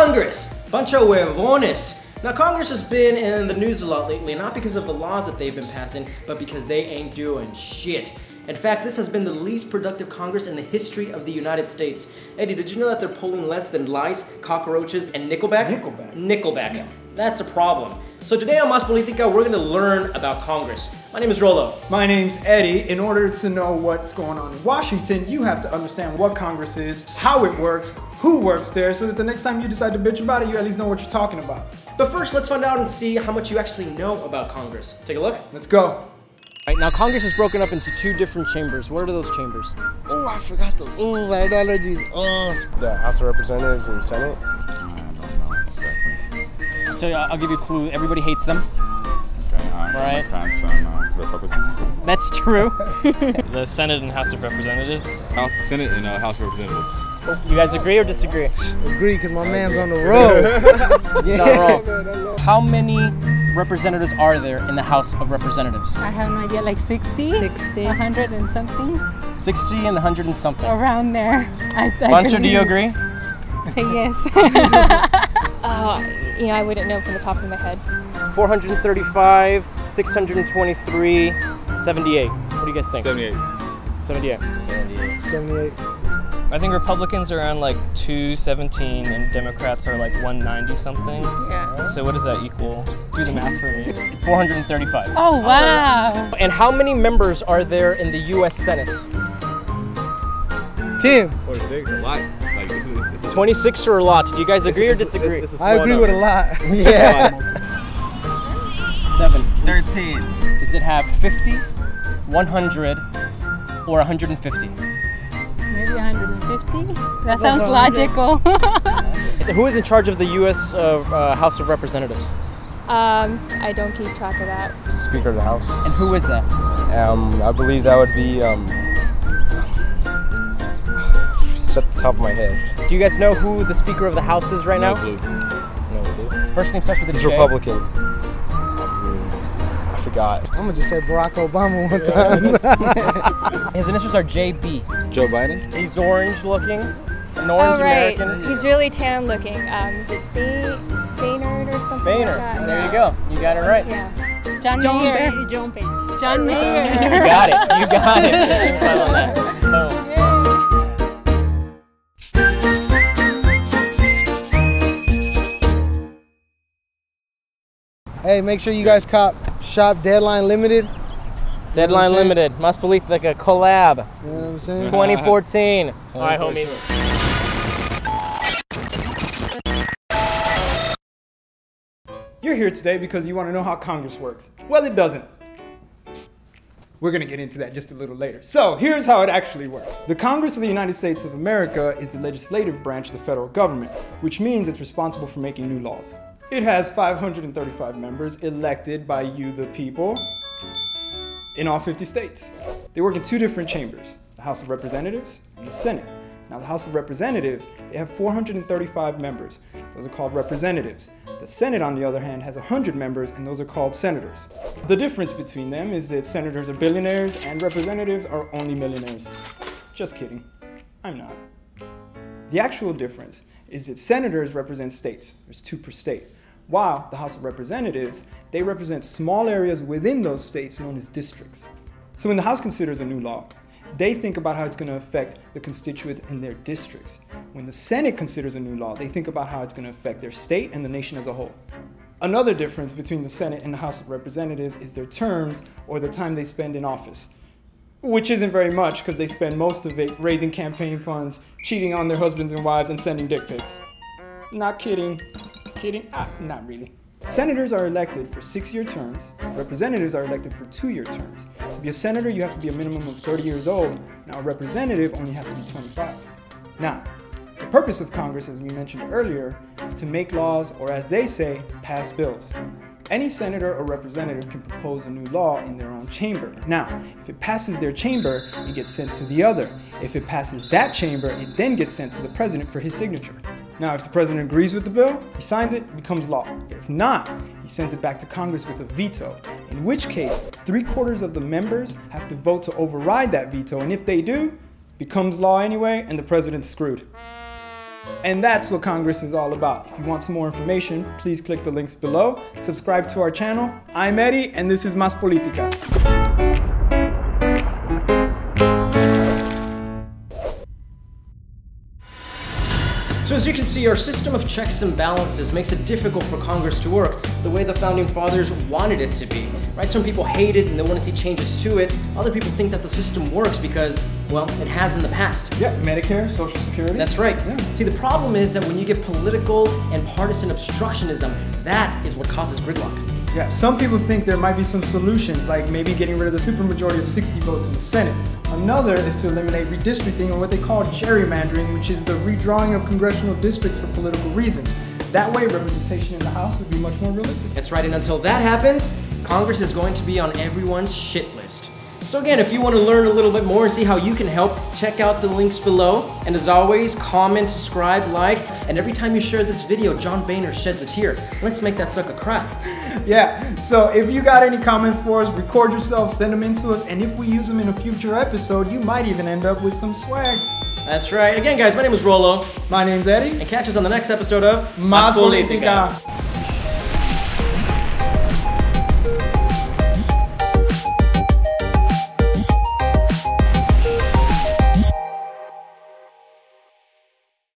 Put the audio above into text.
Congress, bunch of huevones. Now Congress has been in the news a lot lately, not because of the laws that they've been passing, but because they ain't doing shit. In fact, this has been the least productive Congress in the history of the United States. Eddie, did you know that they're polling less than lice, cockroaches, and Nickelback? Nickelback. Yeah. That's a problem. So today on Mas Politica, we're gonna learn about Congress. My name is Rolo. My name's Eddie. In order to know what's going on in Washington, you have to understand what Congress is, how it works, who works there, so that the next time you decide to bitch about it, you at least know what you're talking about. But first, let's find out and see how much you actually know about Congress. Take a look. Let's go. Right, now Congress is broken up into two different chambers. What are those chambers? Oh, I forgot the. Oh, I don't know these. The House of Representatives and Senate. So I'll give you a clue. Everybody hates them. Right. Republican. That's true. The Senate and House of Representatives. Senate and House of Representatives. You guys agree or disagree? Agree, because my man's on the road. He's on the roll. How many representatives are there in the House of Representatives? I have no idea, like 60? 100 and something? 60 and 100 and something. Around there. Buncher, do you agree? Say yes. I wouldn't know from the top of my head. 435, 623, 78. What do you guys think? 78. 78. 78. I think Republicans are around like 217 and Democrats are like 190 something. Yeah. So what does that equal? Do the math for me. 435. Oh, wow. And how many members are there in the U.S. Senate? 10. 46, a lot. Like this is 26 or a lot? Do you guys agree or disagree? I agree with a lot. Yeah. 7. 13. Does it have 50, 100, or 150? Maybe 150? That sounds logical. So who is in charge of the U.S. House of Representatives? I don't keep track of that. Speaker of the House. And who is that? I believe that would be it's at the top of my head. Do you guys know who the Speaker of the House is right now? No clue. No clue. His first name starts with a He's J. Republican. I forgot. I'm gonna just say Barack Obama one time. His initials are JB. Joe Biden? He's orange looking, an orange American. He's really tan looking. Is it Boehner or something Boehner. like that? There you go. You got it right. Yeah. John Mayer. John Mayer. You got it. You got it. Time on that. Boom. Hey, make sure you guys shop Deadline Limited. Deadline Limited. Mas Politica collab. You know what I'm saying? 2014. All right, homie. You're here today because you want to know how Congress works. Well, it doesn't. We're going to get into that just a little later. So here's how it actually works. The Congress of the United States of America is the legislative branch of the federal government, which means it's responsible for making new laws. It has 535 members elected by you, the people, in all 50 states. They work in two different chambers, the House of Representatives and the Senate. Now, the House of Representatives, they have 435 members. Those are called representatives. The Senate, on the other hand, has 100 members, and those are called senators. The difference between them is that senators are billionaires and representatives are only millionaires. Just kidding. I'm not. The actual difference is that senators represent states. There's 2 per state. While the House of Representatives, they represent small areas within those states known as districts. So when the House considers a new law, they think about how it's going to affect the constituents in their districts. When the Senate considers a new law, they think about how it's going to affect their state and the nation as a whole. Another difference between the Senate and the House of Representatives is their terms, or the time they spend in office. Which isn't very much, because they spend most of it raising campaign funds, cheating on their husbands and wives, and sending dick pics. Not kidding. Kidding? Not really. Senators are elected for 6-year terms. Representatives are elected for 2-year terms. To be a senator, you have to be a minimum of 30 years old. Now, a representative only has to be 25. Now, the purpose of Congress, as we mentioned earlier, is to make laws, or as they say, pass bills. Any senator or representative can propose a new law in their own chamber. Now, if it passes their chamber, it gets sent to the other. If it passes that chamber, it then gets sent to the president for his signature. Now, if the president agrees with the bill, he signs it, it becomes law. If not, he sends it back to Congress with a veto, in which case 3/4 of the members have to vote to override that veto, and if they do, it becomes law anyway, and the president's screwed. And that's what Congress is all about. If you want some more information, please click the links below. Subscribe to our channel. I'm Eddie, and this is Más Política. So as you can see, our system of checks and balances makes it difficult for Congress to work the way the Founding Fathers wanted it to be, right? Some people hate it and they want to see changes to it. Other people think that the system works because, well, it has in the past. Yeah, Medicare, Social Security. That's right. Yeah. See, the problem is that when you get political and partisan obstructionism, that is what causes gridlock. Yeah, some people think there might be some solutions, like maybe getting rid of the supermajority of 60 votes in the Senate. Another is to eliminate redistricting, or what they call gerrymandering, which is the redrawing of congressional districts for political reasons. That way, representation in the House would be much more realistic. That's right, and until that happens, Congress is going to be on everyone's shit list. So again, if you want to learn a little bit more and see how you can help, check out the links below. And as always, comment, subscribe, like, and every time you share this video, John Boehner sheds a tear. Let's make that sucker cry. Yeah, so if you got any comments for us, record yourself, send them in to us, and if we use them in a future episode, you might even end up with some swag. That's right. Again, guys, my name is Rollo. My name's Eddie. And catch us on the next episode of Más Política.